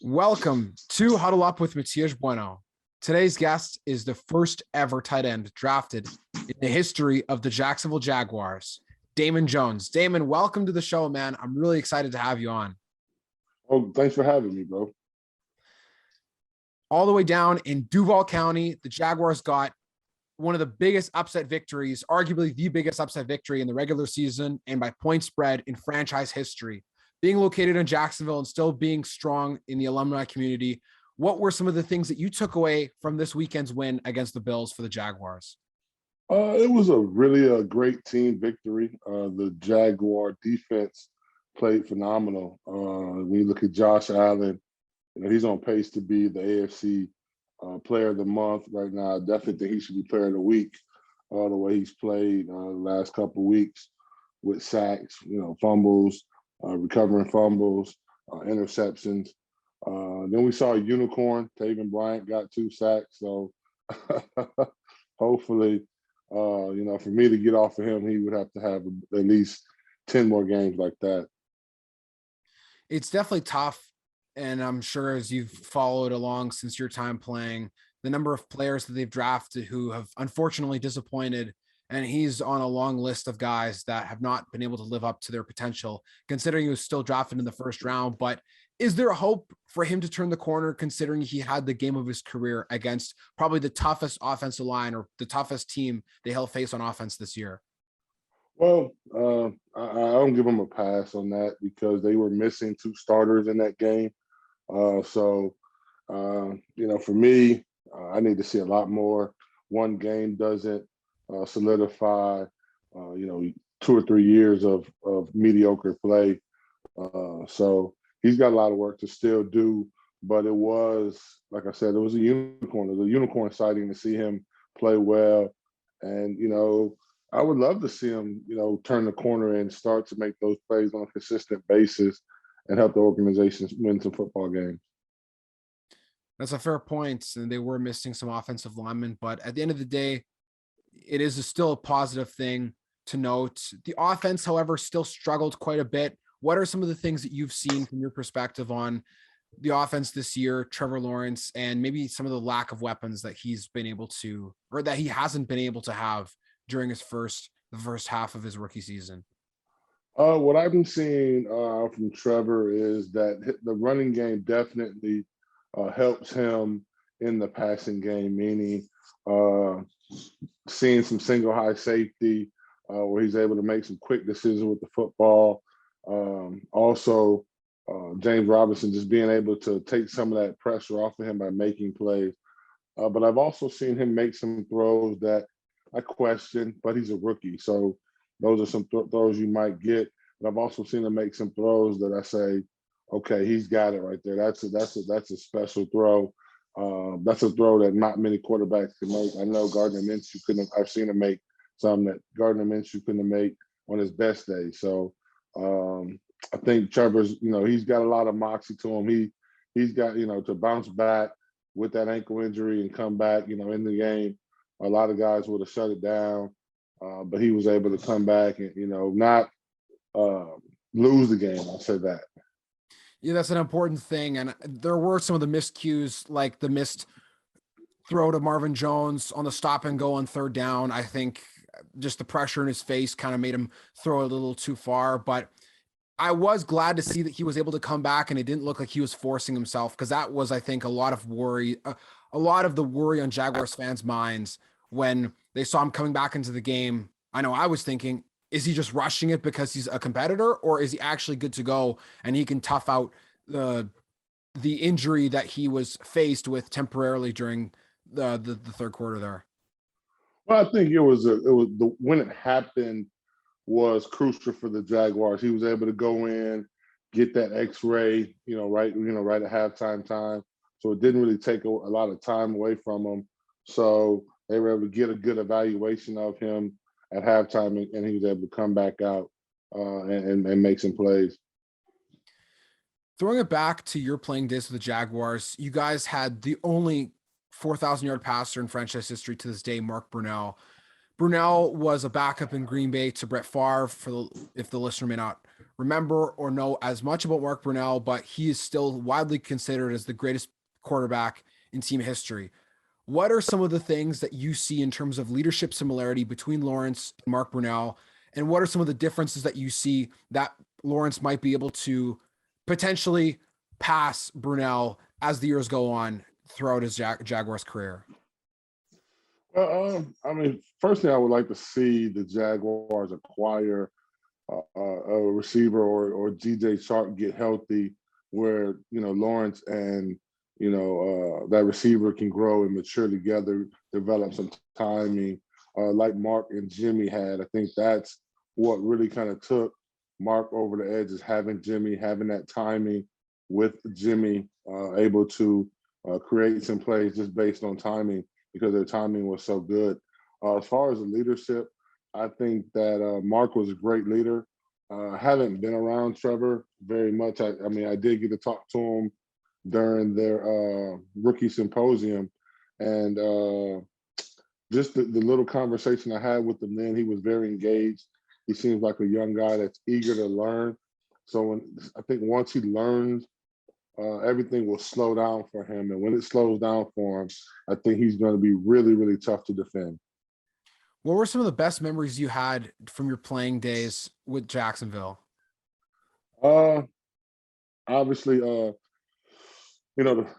Welcome to Huddle Up with Matias Bueno. Today's guest is the first ever tight end drafted in the history of the Jacksonville Jaguars, Damon Jones. Damon, welcome to the show, man. I'm really excited to have you on. Oh, thanks for having me, bro. All the way down in Duval County, the Jaguars got one of the biggest upset victories, arguably the biggest upset victory in the regular season and by point spread in franchise history. Being located in Jacksonville and still being strong in the alumni community, what were some of the things that you took away from this weekend's win against the Bills for the Jaguars? It was a great team victory. The Jaguar defense played phenomenal. When you look at Josh Allen, he's on pace to be the AFC Player of the Month right now. I definitely think he should be Player of the Week. The way he's played the last couple of weeks with sacks, fumbles, recovering fumbles, interceptions. Then we saw a unicorn. Taven Bryant got 2 sacks. So hopefully, for me to get off of him, he would have to have at least 10 more games like that. It's definitely tough. And I'm sure as you've followed along since your time playing, the number of players that they've drafted who have unfortunately disappointed. And he's on a long list of guys that have not been able to live up to their potential, considering he was still drafted in the first round. But is there a hope for him to turn the corner, considering he had the game of his career against probably the toughest offensive line or the toughest team he'll face on offense this year? Well, I don't give them a pass on that because they were missing 2 starters in that game. For me, I need to see a lot more. One game doesn't solidify, 2 or 3 years of mediocre play. So he's got a lot of work to still do. But it was, like I said, it was a unicorn. It was a unicorn sighting to see him play well. And, I would love to see him, turn the corner and start to make those plays on a consistent basis and help the organization win some football games. That's a fair point. And they were missing some offensive linemen, but at the end of the day, it is still a positive thing to note. The offense, however, still struggled quite a bit. What are some of the things that you've seen from your perspective on the offense this year, Trevor Lawrence, and maybe some of the lack of weapons that he's been able to, or that he hasn't been able to have during the first half of his rookie season? What I've been seeing from Trevor is that the running game definitely helps him in the passing game, meaning seeing some single high safety where he's able to make some quick decisions with the football. Also, James Robinson just being able to take some of that pressure off of him by making plays. But I've also seen him make some throws that I question, but he's a rookie. So those are some throws you might get. But I've also seen him make some throws that I say, okay, he's got it right there. That's a special throw. That's a throw that not many quarterbacks can make. I know Gardner Minshew couldn't. I've seen him make some that Gardner Minshew couldn't make on his best day. So I think Trevor's, he's got a lot of moxie to him. He's got, to bounce back with that ankle injury and come back, in the game. A lot of guys would have shut it down, but he was able to come back and, not lose the game. I'll say that. Yeah, that's an important thing. And there were some of the miscues, like the missed throw to Marvin Jones on the stop and go on 3rd down. I think just the pressure in his face kind of made him throw a little too far. But I was glad to see that he was able to come back and it didn't look like he was forcing himself, because that was, I think, a lot of the worry on Jaguars fans' minds when they saw him coming back into the game. I know I was thinking, is he just rushing it because he's a competitor, or is he actually good to go and he can tough out the injury that he was faced with temporarily during the 3rd quarter there? Well, I think when it happened was crucial for the Jaguars. He was able to go in, get that X-ray, right at halftime time. So it didn't really take a lot of time away from him. So they were able to get a good evaluation of him at halftime, and he was able to come back out and make some plays. Throwing it back to your playing days with the Jaguars, you guys had the only 4,000-yard passer in franchise history to this day, Mark Brunell. Brunell was a backup in Green Bay to Brett Favre, if the listener may not remember or know as much about Mark Brunell, but he is still widely considered as the greatest quarterback in team history. What are some of the things that you see in terms of leadership similarity between Lawrence and Mark Brunell? And what are some of the differences that you see that Lawrence might be able to potentially pass Brunell as the years go on throughout his Jaguars career? I mean, first thing I would like to see the Jaguars acquire a receiver or GJ Shark get healthy, where Lawrence and that receiver can grow and mature together, develop some timing, like Mark and Jimmy had. I think that's what really kind of took Mark over the edge, is having Jimmy, having that timing with Jimmy, able to create some plays just based on timing because their timing was so good. As far as the leadership, I think that Mark was a great leader. I haven't been around Trevor very much. I mean, I did get to talk to him during their rookie symposium, and just the little conversation I had with him then, he was very engaged. He seems like a young guy that's eager to learn. So I think once he learns, everything will slow down for him. And when it slows down for him, I think he's going to be really, really tough to defend. What were some of the best memories you had from your playing days with Jacksonville? Uh, Obviously, the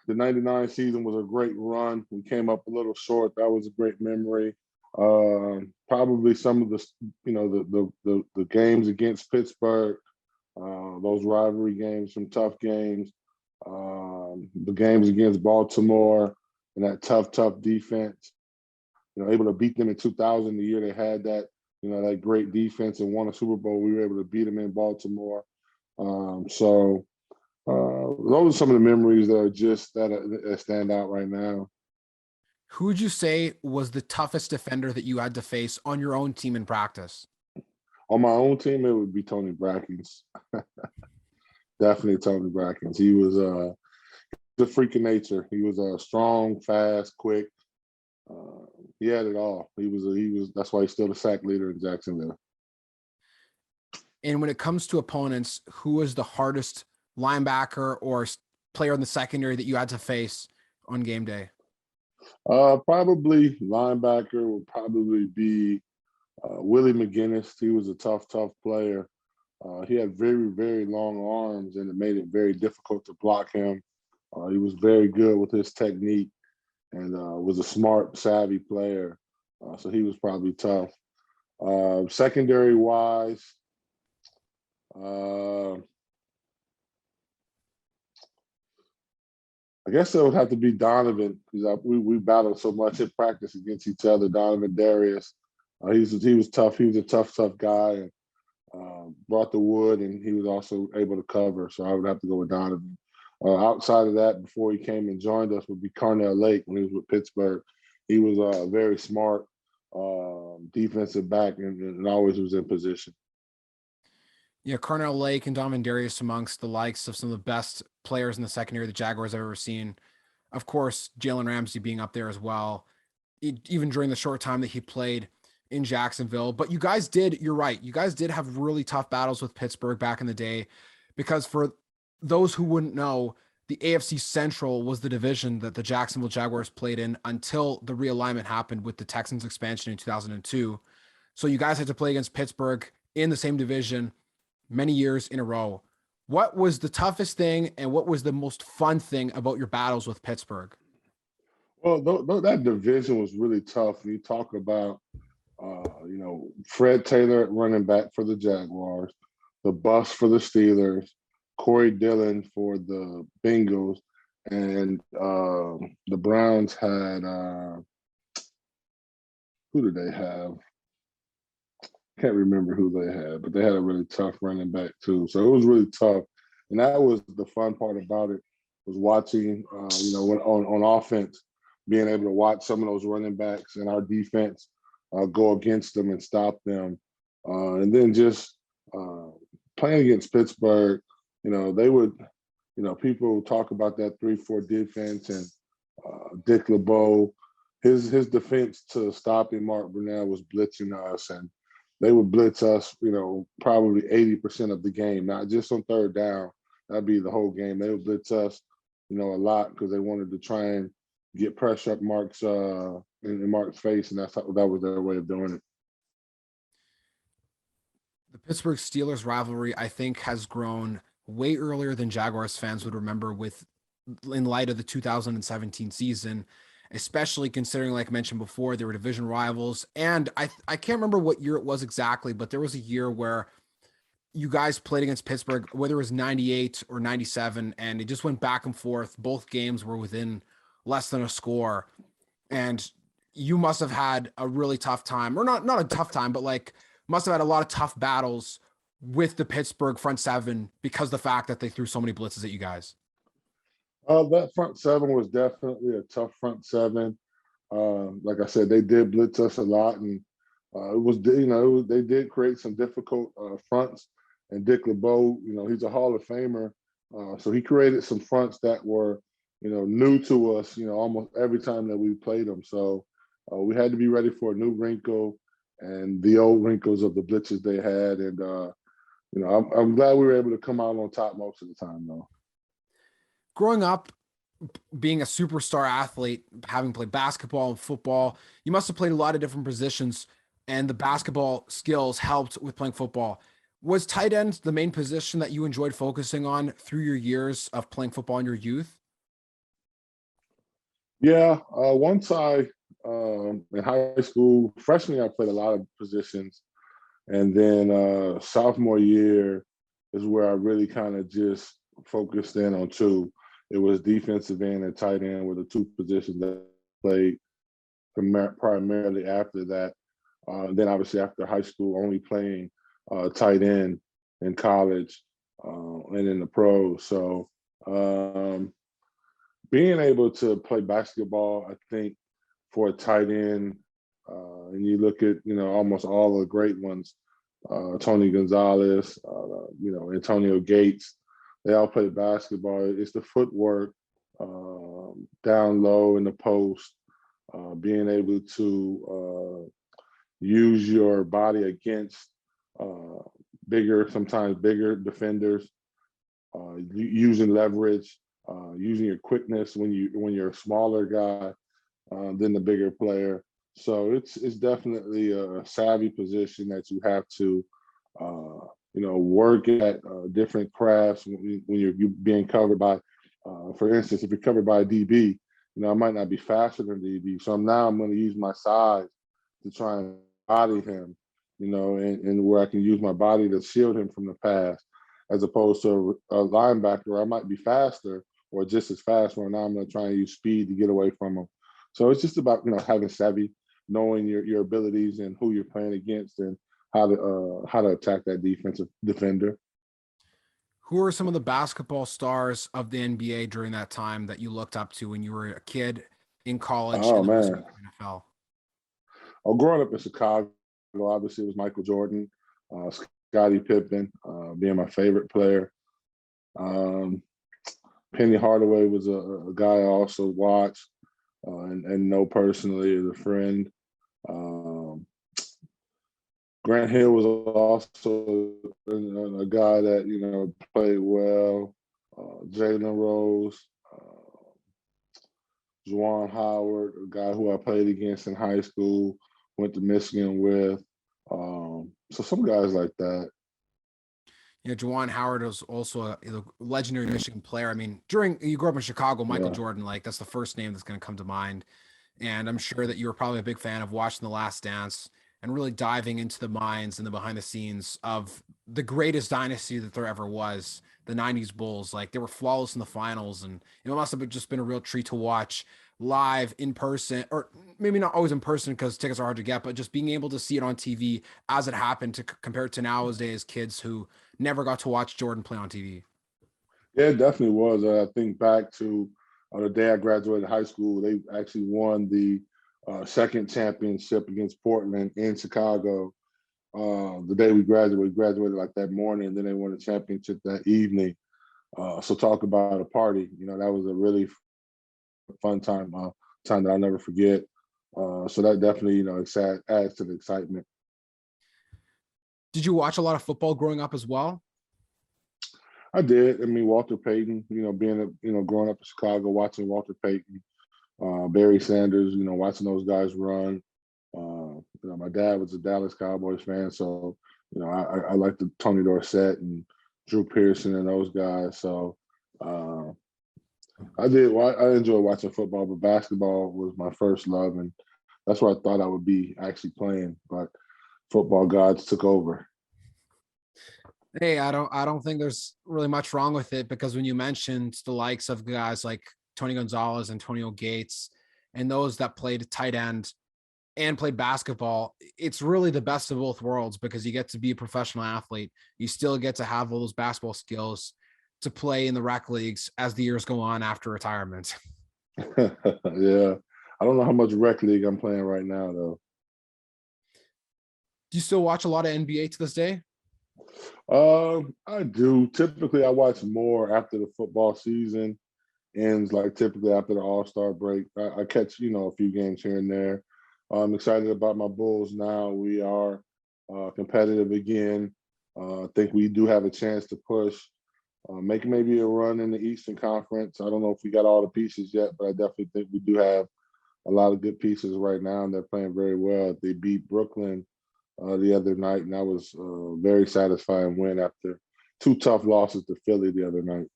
99 season was a great run. We came up a little short. That was a great memory. Probably some of the games against Pittsburgh, those rivalry games, some tough games. The games against Baltimore and that tough defense. Able to beat them in 2000, the year they had that, that great defense and won a Super Bowl. We were able to beat them in Baltimore. So those are some of the memories that are just that stand out right now. Who would you say was the toughest defender that you had to face on your own team in practice? On my own team, it would be Tony Brackens. Definitely Tony Brackens. He was a freak of nature. He was strong, fast, quick. He had it all. He was. That's why he's still the sack leader in Jacksonville. And when it comes to opponents, who was the hardest linebacker or player in the secondary that you had to face on game day? Probably linebacker would probably be Willie McGinnis. He was a tough player. He had very, very long arms, and it made it very difficult to block him. He was very good with his technique and was a smart, savvy player. So he was probably tough. Secondary-wise, I guess it would have to be Donovan, because we battled so much in practice against each other. Donovan Darius, he was tough. He was a tough guy, and brought the wood, and he was also able to cover. So I would have to go with Donovan. Outside of that, before he came and joined us, would be Carnell Lake when he was with Pittsburgh. He was a very smart defensive back, and always was in position. Yeah, Carnell Lake and Donovan Darius amongst the likes of some of the best players in the secondary the Jaguars have ever seen. Of course, Jalen Ramsey being up there as well, even during the short time that he played in Jacksonville. But you're right, you guys did have really tough battles with Pittsburgh back in the day, because for those who wouldn't know, the AFC Central was the division that the Jacksonville Jaguars played in until the realignment happened with the Texans expansion in 2002. So you guys had to play against Pittsburgh in the same division many years in a row. What was the toughest thing and what was the most fun thing about your battles with Pittsburgh? Well, that division was really tough. You talk about, Fred Taylor at running back for the Jaguars, the bus for the Steelers, Corey Dillon for the Bengals, and the Browns had who did they have? Can't remember who they had, but they had a really tough running back too. So it was really tough, and that was the fun part about it, was watching, when on offense, being able to watch some of those running backs and our defense go against them and stop them, and then just playing against Pittsburgh. They would, people talk about that 3-4 defense, and Dick LeBeau, his defense to stopping Mark Brunell was blitzing us, and they would blitz us, probably 80% of the game, not just on third down. That'd be the whole game. They would blitz us, a lot because they wanted to try and get pressure up Mark's in Mark's face, and that was their way of doing it. The Pittsburgh Steelers rivalry, I think, has grown way earlier than Jaguars fans would remember in light of the 2017 season, especially considering, like I mentioned before, they were division rivals. And I can't remember what year it was exactly, but there was a year where you guys played against Pittsburgh, whether it was 98 or 97, and it just went back and forth. Both games were within less than a score. And you must have had a really tough time, or not a tough time, but like must have had a lot of tough battles with the Pittsburgh front seven because the fact that they threw so many blitzes at you guys. That front seven was definitely a tough front seven. Like I said, they did blitz us a lot, and they did create some difficult fronts. And Dick LeBeau, he's a Hall of Famer, so he created some fronts that were, new to us, almost every time that we played them. So we had to be ready for a new wrinkle and the old wrinkles of the blitzes they had. And I'm glad we were able to come out on top most of the time, though. Growing up, being a superstar athlete, having played basketball and football, you must have played a lot of different positions, and the basketball skills helped with playing football. Was tight end the main position that you enjoyed focusing on through your years of playing football in your youth? Yeah, once in high school, freshman, I played a lot of positions, and then sophomore year is where I really kind of just focused in on two. It was defensive end and tight end were the two positions that I played primarily after that. Then obviously after high school, only playing tight end in college and in the pros. So being able to play basketball, I think for a tight end, and you look at, almost all the great ones, Tony Gonzalez, Antonio Gates, they all play basketball. It's the footwork down low in the post, being able to use your body against sometimes bigger defenders, using leverage, using your quickness when you're a smaller guy than the bigger player. So it's definitely a savvy position that you have to work at different crafts when you're being covered by, for instance, if you're covered by a DB, I might not be faster than DB. So I'm going to use my size to try and body him, and where I can use my body to shield him from the pass, as opposed to a linebacker where I might be faster or just as fast, where now I'm going to try and use speed to get away from him. So it's just about, having savvy, knowing your abilities and who you're playing against and how to attack that defensive defender. Who are some of the basketball stars of the NBA during that time that you looked up to when you were a kid in college Oh, and also in man. the NFL? Oh, growing up in Chicago, obviously it was Michael Jordan, Scottie Pippen, being my favorite player. Penny Hardaway was a guy I also watched and know personally as a friend. Grant Hill was also a guy that, played well. Jalen Rose, Juwan Howard, a guy who I played against in high school, went to Michigan with. So some guys like that. Juwan Howard was also a legendary Michigan player. I mean, you grew up in Chicago, Michael Yeah. Jordan, like that's the first name that's going to come to mind. And I'm sure that you were probably a big fan of watching The Last Dance and really diving into the minds and the behind the scenes of the greatest dynasty that there ever was, the 90s Bulls. Like they were flawless in the finals, and it must have just been a real treat to watch live in person, or maybe not always in person because tickets are hard to get, but just being able to see it on TV as it happened to compare it to nowadays kids who never got to watch Jordan play on TV. Yeah, it definitely was. I think back to the day I graduated high school, they actually won the second championship against Portland in Chicago. The day we graduated like that morning, and then they won the championship that evening. So talk about a party. That was a really fun time, time that I'll never forget. So that definitely, adds to the excitement. Did you watch a lot of football growing up as well? I did. I mean, Walter Payton, growing up in Chicago, watching Walter Payton, Barry Sanders, watching those guys run. My dad was a Dallas Cowboys fan, so I like the Tony Dorsett and Drew Pearson and those guys. So uh, I did. I enjoyed watching football, but basketball was my first love, and that's where I thought I would be actually playing. But football gods took over. Hey, I don't think there's really much wrong with it, because when you mentioned the likes of guys like Tony Gonzalez, Antonio Gates, and those that played tight end and played basketball, it's really the best of both worlds, because you get to be a professional athlete. You still get to have all those basketball skills to play in the rec leagues as the years go on after retirement. Yeah, I don't know how much rec league I'm playing right now though. Do you still watch a lot of NBA to this day? I do. Typically, I watch more after the football season ends, like typically after the All-Star break. I catch, a few games here and there. I'm excited about my Bulls now. We are competitive again. I think we do have a chance to push, make maybe a run in the Eastern Conference. I don't know if we got all the pieces yet, but I definitely think we do have a lot of good pieces right now, and they're playing very well. They beat Brooklyn the other night, and that was a very satisfying win after two tough losses to Philly the other night.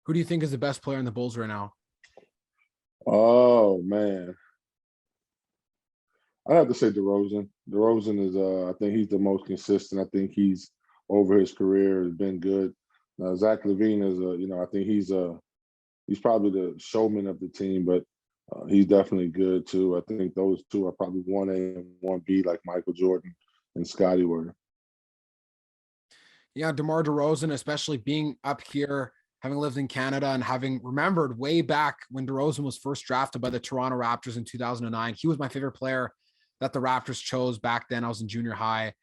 Who do you think is the best player in the Bulls right now? Oh man, I have to say DeRozan. DeRozan is, I think he's the most consistent. I think he's over his career has been good. Now Zach LaVine is, I think he's probably the showman of the team, but he's definitely good too. I think those two are probably 1A and 1B, like Michael Jordan and Scotty were. Yeah, DeMar DeRozan, especially being up here, having lived in Canada and having remembered way back when DeRozan was first drafted by the Toronto Raptors in 2009. He was my favorite player that the Raptors chose back then. I was in junior high.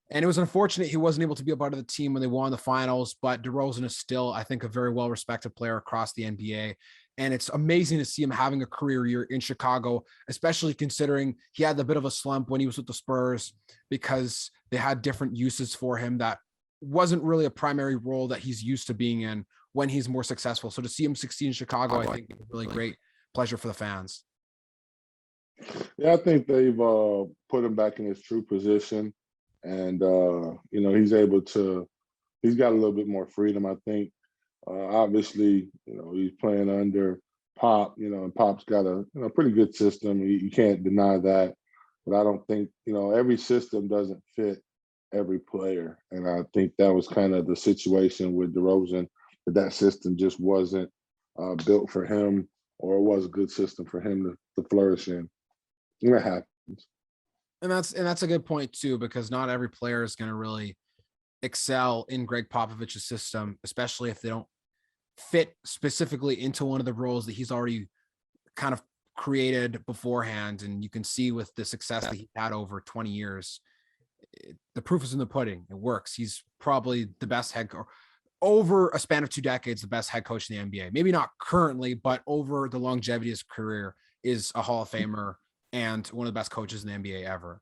And it was unfortunate he wasn't able to be a part of the team when they won the finals, but DeRozan is still, I think, a very well-respected player across the NBA. And it's amazing to see him having a career year in Chicago, especially considering he had a bit of a slump when he was with the Spurs, because they had different uses for him that wasn't really a primary role that he's used to being in when he's more successful. So to see him succeed in Chicago, I think is a really great pleasure for the fans. Yeah, I think they've put him back in his true position, and he's got a little bit more freedom. I think obviously he's playing under Pop, and Pop's got a pretty good system. You can't deny that, but I don't think every system doesn't fit every player, and I think that was kind of the situation with DeRozan, that system just wasn't built for him, or it was a good system for him to flourish in. That happens. And that's a good point too, because not every player is going to really excel in Greg Popovich's system, especially if they don't fit specifically into one of the roles that he's already kind of created beforehand. And you can see with the success that he had over 20 years, the proof is in the pudding. It works. He's probably the best head coach over a span of 2 decades, the best head coach in the NBA. Maybe not currently, but over the longevity of his career is a Hall of Famer and one of the best coaches in the NBA ever.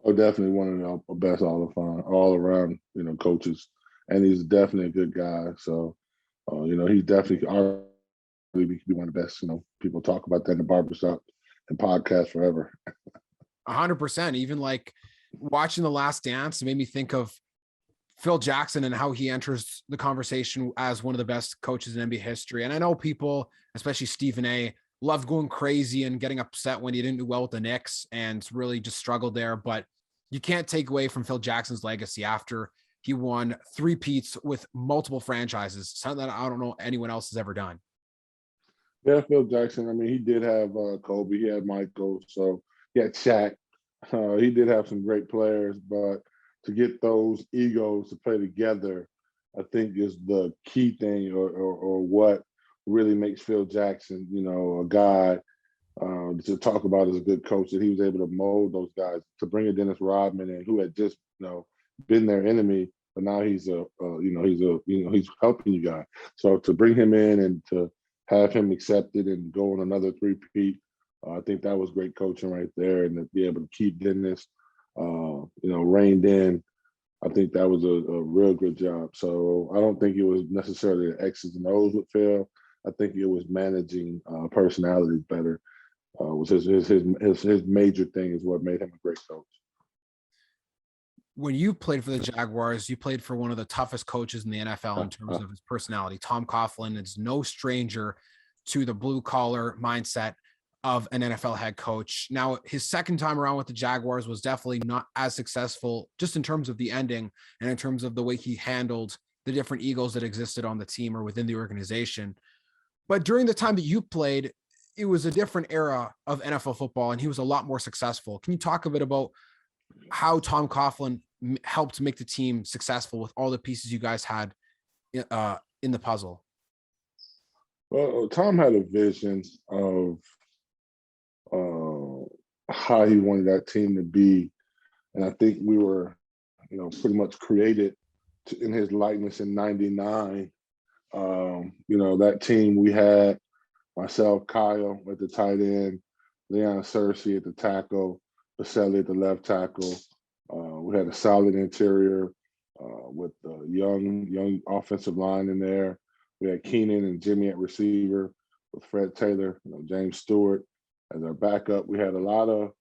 Oh, definitely one of the best all around, coaches, and he's definitely a good guy. So, he's definitely arguably be one of the best. People talk about that in the barbershop and podcast forever. 100%. Even like watching The Last Dance made me think of Phil Jackson and how he enters the conversation as one of the best coaches in NBA history. And I know people, especially Stephen A, loved going crazy and getting upset when he didn't do well with the Knicks and really just struggled there. But you can't take away from Phil Jackson's legacy after he won 3-peats with multiple franchises, something that I don't know anyone else has ever done. Yeah, Phil Jackson. I mean, he did have Kobe. He had Michael. So he had Shaq. He did have some great players, but to get those egos to play together, I think is the key thing, or what really makes Phil Jackson, a guy to talk about as a good coach, that he was able to mold those guys, to bring in Dennis Rodman, and who had just been their enemy, but now he's he's helping you guys. So to bring him in and to have him accepted and go on another 3-peat, I think that was great coaching right there, and to be able to keep Dennis, reined in. I think that was a real good job. So I don't think it was necessarily the X's and O's with Phil. I think it was managing personalities better. Was his major thing is what made him a great coach. When you played for the Jaguars, you played for one of the toughest coaches in the NFL in terms of his personality. Tom Coughlin is no stranger to the blue collar mindset of an NFL head coach. Now, his second time around with the Jaguars was definitely not as successful, just in terms of the ending and in terms of the way he handled the different egos that existed on the team or within the organization. But during the time that you played, it was a different era of NFL football, and he was a lot more successful. Can you talk a bit about how Tom Coughlin helped make the team successful with all the pieces you guys had in the puzzle? Well, Tom had a vision of how he wanted that team to be, and I think we were, pretty much created in his likeness in '99. That team we had myself, Kyle at the tight end, Leon Searcy at the tackle, Baselli at the left tackle. We had a solid interior with a young offensive line in there. We had Keenan and Jimmy at receiver with Fred Taylor, James Stewart as our backup. We had a lot of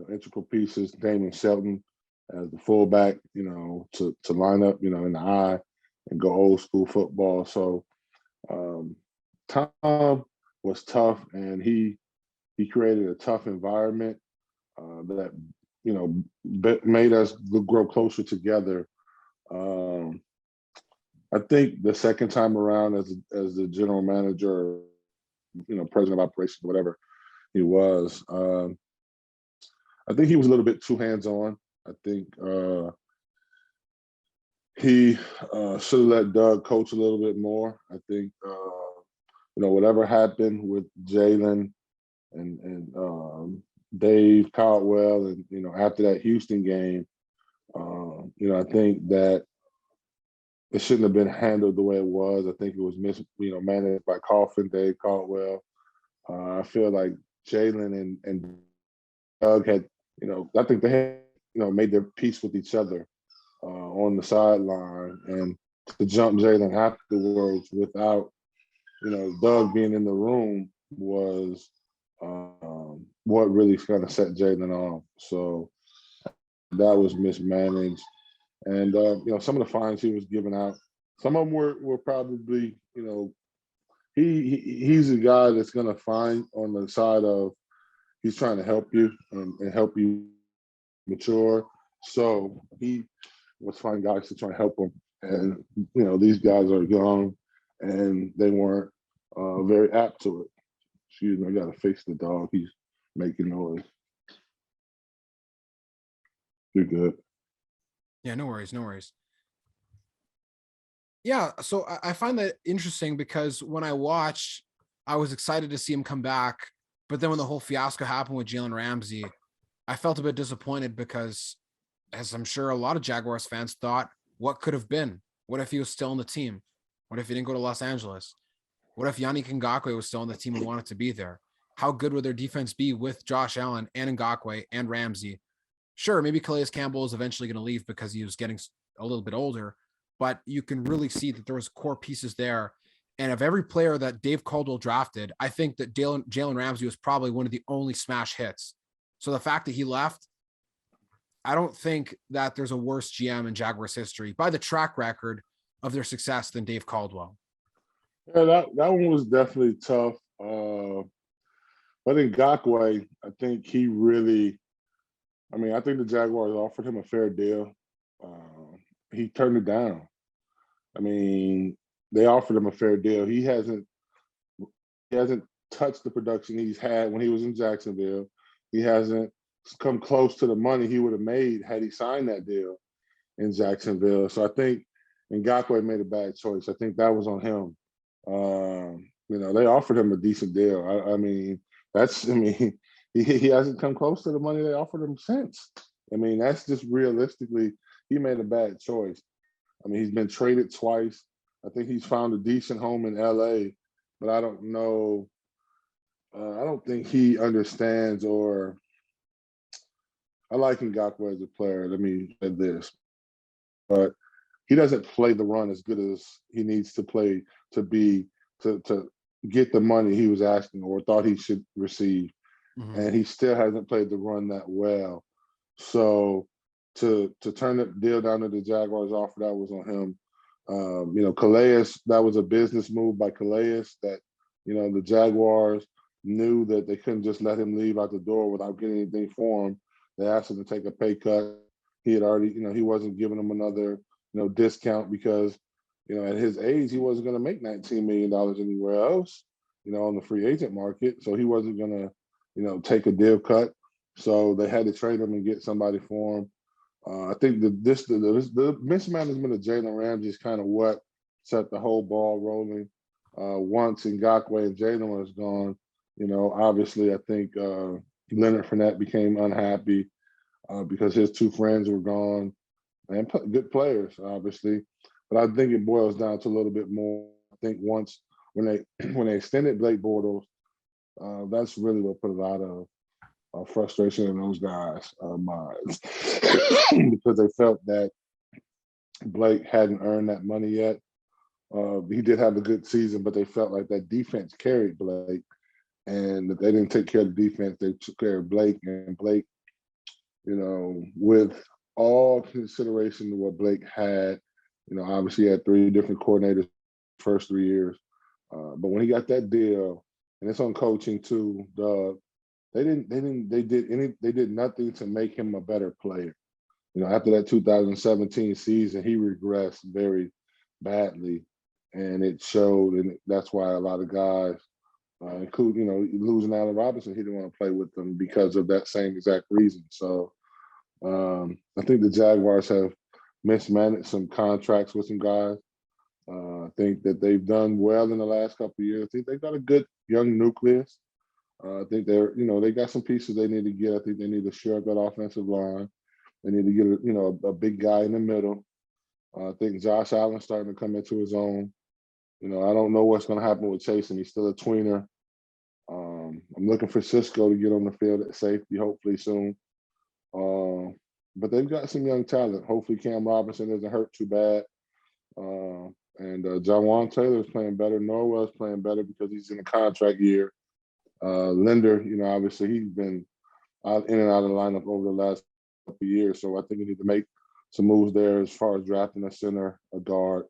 integral pieces, Damon Shelton as the fullback, to line up, in the eye and go old school football. So Tom was tough, and he created a tough environment that made us grow closer together. I think the second time around as the general manager, president of operations, whatever he was, I think he was a little bit too hands-on. I think he should have let Doug coach a little bit more. I think whatever happened with Jalen and Dave Caldwell, and after that Houston game, I think that it shouldn't have been handled the way it was. I think it was managed by Coughlin, Dave Caldwell. I feel like Jalen and Doug had, I think they had, made their peace with each other on the sideline, and to jump Jalen afterwards without, Doug being in the room was what really kind of set Jalen off. So that was mismanaged. And, some of the fines he was giving out, some of them were probably, he's a guy that's going to fine on the side of he's trying to help you and help you mature. So he was finding guys to try to help him. And, these guys are young and they weren't very apt to it. Excuse me, I got to fix the dog. He's making noise. You're good. Yeah, no worries, no worries. Yeah, so I find that interesting because when I watched, I was excited to see him come back. But then when the whole fiasco happened with Jalen Ramsey, I felt a bit disappointed because, as I'm sure a lot of Jaguars fans thought, what could have been? What if he was still on the team? What if he didn't go to Los Angeles? What if Yannick Ngakoue was still on the team and wanted to be there? How good would their defense be with Josh Allen and Ngakoue and Ramsey? Sure, maybe Calais Campbell is eventually going to leave because he was getting a little bit older, but you can really see that there was core pieces there. And of every player that Dave Caldwell drafted, I think that Jalen Ramsey was probably one of the only smash hits. So the fact that he left, I don't think that there's a worse GM in Jaguars history by the track record of their success than Dave Caldwell. Yeah, that one was definitely tough. But in Ngakoue, I think he really, I think the Jaguars offered him a fair deal. He turned it down. They offered him a fair deal. He hasn't touched the production he's had when he was in Jacksonville. He hasn't come close to the money he would have made had he signed that deal in Jacksonville. So I think Ngakoue made a bad choice. I think that was on him. They offered him a decent deal. He hasn't come close to the money they offered him since. That's just realistically, he made a bad choice. He's been traded twice. I think he's found a decent home in LA, but I don't know. I don't think he understands, or I like Ngakoue as a player. Let me say this. but he doesn't play the run as good as he needs to play to get the money he was asking or thought he should receive. Mhm. And he still hasn't played the run that well. So to turn the deal down to the Jaguars offer, that was on him. Calais, that was a business move by Calais that, the Jaguars knew that they couldn't just let him leave out the door without getting anything for him. They asked him to take a pay cut. He had already, he wasn't giving them another, discount because, at his age, he wasn't going to make $19 million anywhere else, on the free agent market. So he wasn't going to, take a deal cut. So they had to trade him and get somebody for him. I think the mismanagement of Jalen Ramsey is kind of what set the whole ball rolling. Once Ngakoue and Jalen was gone, obviously I think Leonard Fournette became unhappy because his two friends were gone and good players, obviously. But I think it boils down to a little bit more. I think once when they extended Blake Bortles, that's really what put a lot of frustration in those guys' minds because they felt that Blake hadn't earned that money yet. He did have a good season, but they felt like that defense carried Blake, and that they didn't take care of the defense. They took care of Blake, and Blake, with all consideration to what Blake had, obviously he had 3 different coordinators first 3 years. But when he got that deal, and it's on coaching too, they did nothing to make him a better player. After that 2017 season, he regressed very badly, and it showed, and that's why a lot of guys, including, losing Allen Robinson, he didn't want to play with them because of that same exact reason. So I think the Jaguars have mismanaged some contracts with some guys. I think that they've done well in the last couple of years. I think they've got a good young nucleus. I think they got some pieces they need to get. I think they need to shore up that offensive line. They need to get a big guy in the middle. I think Josh Allen's starting to come into his own. I don't know what's going to happen with Chase, and he's still a tweener. I'm looking for Cisco to get on the field at safety, hopefully soon. But they've got some young talent. Hopefully Cam Robinson isn't hurt too bad. And Jawan Taylor is playing better. Norwell's playing better because he's in a contract year. Linder, obviously he's been in and out of the lineup over the last couple of years. So I think we need to make some moves there as far as drafting a center, a guard,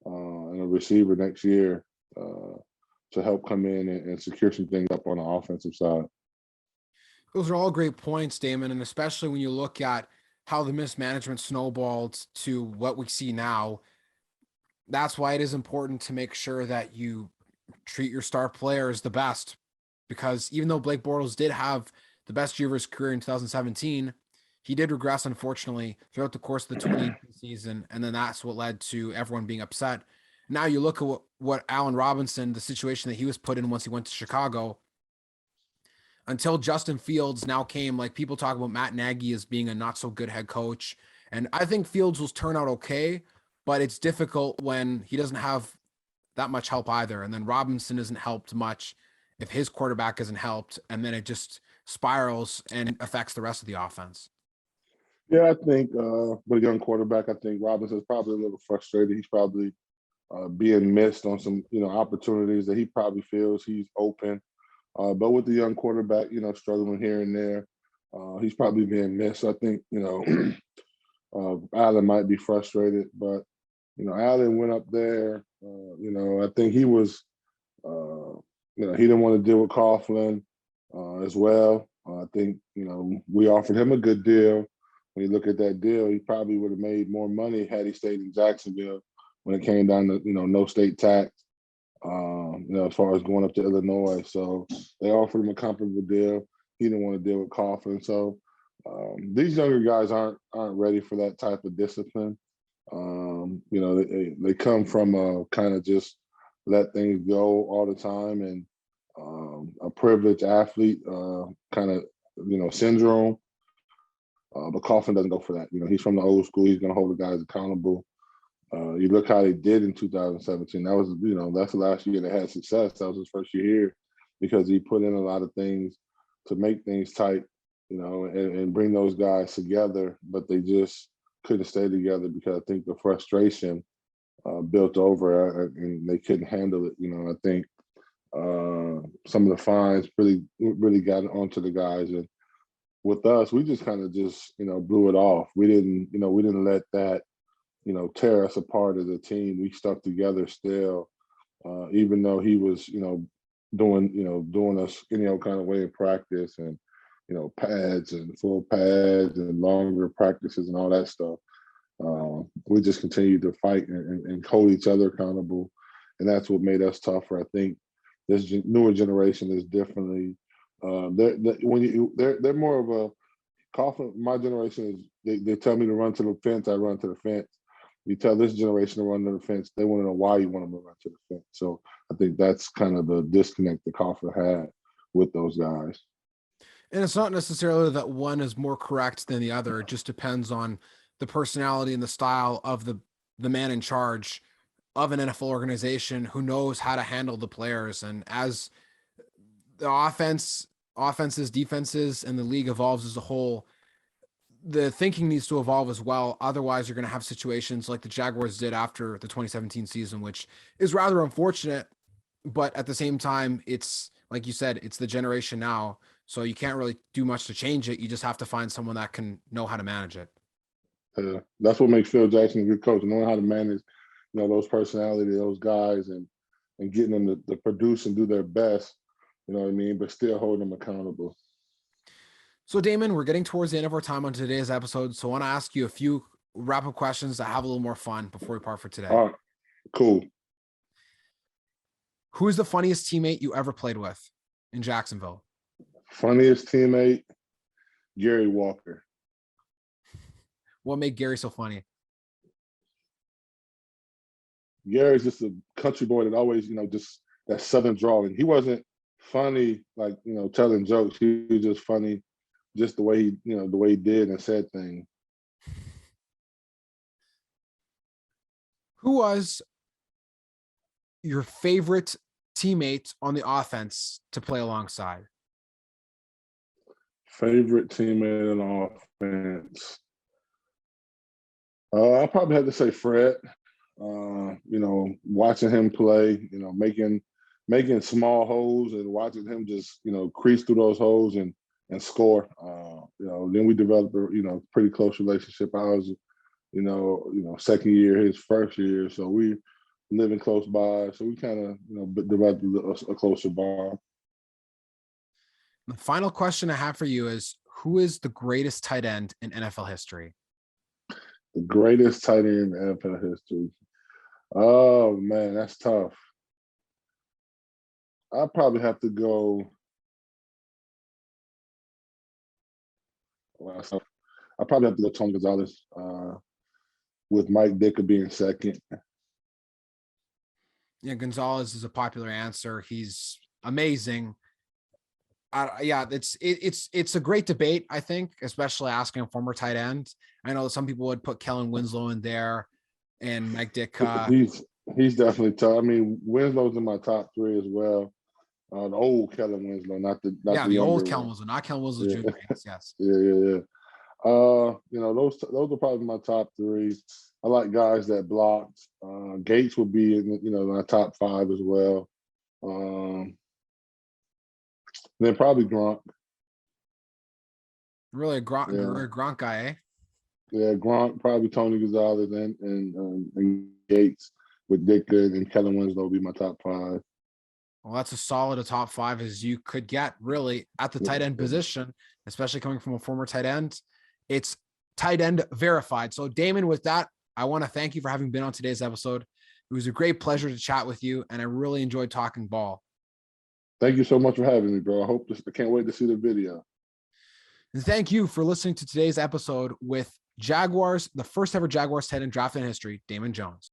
and a receiver next year to help come in and secure some things up on the offensive side. Those are all great points, Damon, and especially when you look at how the mismanagement snowballed to what we see now. That's why it is important to make sure that you treat your star players the best, because even though Blake Bortles did have the best year of his career in 2017, he did regress, unfortunately, throughout the course of the 2018 season, and then that's what led to everyone being upset. Now you look at what Allen Robinson, the situation that he was put in once he went to Chicago, until Justin Fields now came, like people talk about Matt Nagy as being a not so good head coach. And I think Fields will turn out okay, but it's difficult when he doesn't have that much help either. And then Robinson isn't helped much if his quarterback isn't helped, and then it just spirals and affects the rest of the offense. Yeah, I think with a young quarterback, I think Robinson's probably a little frustrated. He's probably being missed on some, opportunities that he probably feels he's open. But with the young quarterback, struggling here and there, he's probably being missed. I think, Allen might be frustrated, but, Allen went up there. I think he was, he didn't want to deal with Coughlin as well. I think, we offered him a good deal. When you look at that deal, he probably would have made more money had he stayed in Jacksonville when it came down to, no state tax. As far as going up to Illinois. So they offered him a comparable deal. He didn't want to deal with Coughlin. So these younger guys aren't ready for that type of discipline. They come from kind of just let things go all the time and a privileged athlete kind of, syndrome. But Coughlin doesn't go for that. He's from the old school. He's going to hold the guys accountable. You look how they did in 2017. That was, that's the last year they had success. That was his first year here because he put in a lot of things to make things tight, and bring those guys together. But they just couldn't stay together because I think the frustration built over and they couldn't handle it. I think some of the fines really got onto the guys, and with us, we just kind of blew it off. We didn't let that tear us apart as a team. We stuck together still, even though he was doing us any old kind of way in practice, and pads and full pads and longer practices and all that stuff. We just continued to fight and hold each other accountable, and that's what made us tougher. I think this newer generation is differently. They're more of a Coughlin. My generation is they tell me to run to the fence, I run to the fence. You tell this generation to run to the fence, they want to know why you want them to run to the fence. So I think that's kind of the disconnect that Coughlin had with those guys. And it's not necessarily that one is more correct than the other. It just depends on the personality and the style of the man in charge of an NFL organization who knows how to handle the players. And as the offenses, defenses, and the league evolves as a whole, the thinking needs to evolve as well. Otherwise, you're going to have situations like the Jaguars did after the 2017 season, which is rather unfortunate. But at the same time, it's like you said, it's the generation now. So you can't really do much to change it. You just have to find someone that can know how to manage it. That's what makes Phil Jackson a good coach, knowing how to manage, those personalities, those guys, and getting them to produce and do their best, but still holding them accountable. So, Damon, we're getting towards the end of our time on today's episode. So I want to ask you a few wrap-up questions that have a little more fun before we part for today. All right, cool. Who is the funniest teammate you ever played with in Jacksonville? Funniest teammate, Gary Walker. What made Gary so funny? Gary's just a country boy that always, just that Southern drawl. And he wasn't funny, like, telling jokes. He was just funny, just the way he did and said things. Who was your favorite teammate on the offense to play alongside? Favorite teammate on offense? I probably had to say Fred. Watching him play, making small holes and watching him just, crease through those holes and score. Then we developed a, pretty close relationship. I was, second year, his first year. So we living close by. So we kind of, developed a closer bond. The final question I have for you is, who is the greatest tight end in NFL history? The greatest tight end in NFL history. Oh, man, that's tough. I'd probably have to go. I'd probably have to go Tony Gonzalez with Mike Dicker being second. Yeah, Gonzalez is a popular answer. He's amazing. It's a great debate, I think, especially asking a former tight end. I know some people would put Kellen Winslow in there and Mike Ditka. He's definitely tough. I mean, Winslow's in my top three as well. The old Kellen Winslow, not the old Kellen Winslow, not Kellen Winslow Jr. Yes. Yeah. Those are probably my top three. I like guys that blocked. Gates would be in my top five as well. Then probably Gronk. Really a Gronk guy, eh? Yeah, Gronk, probably Tony Gonzalez and Gates with Ditka and Kellen Winslow will be my top five. Well, that's as solid a top five as you could get, really, at the tight end position, especially coming from a former tight end. It's tight end verified. So, Damon, with that, I want to thank you for having been on today's episode. It was a great pleasure to chat with you, and I really enjoyed talking ball. Thank you so much for having me, bro. I can't wait to see the video. And thank you for listening to today's episode with the first ever Jaguars tight end drafted in history, Damon Jones.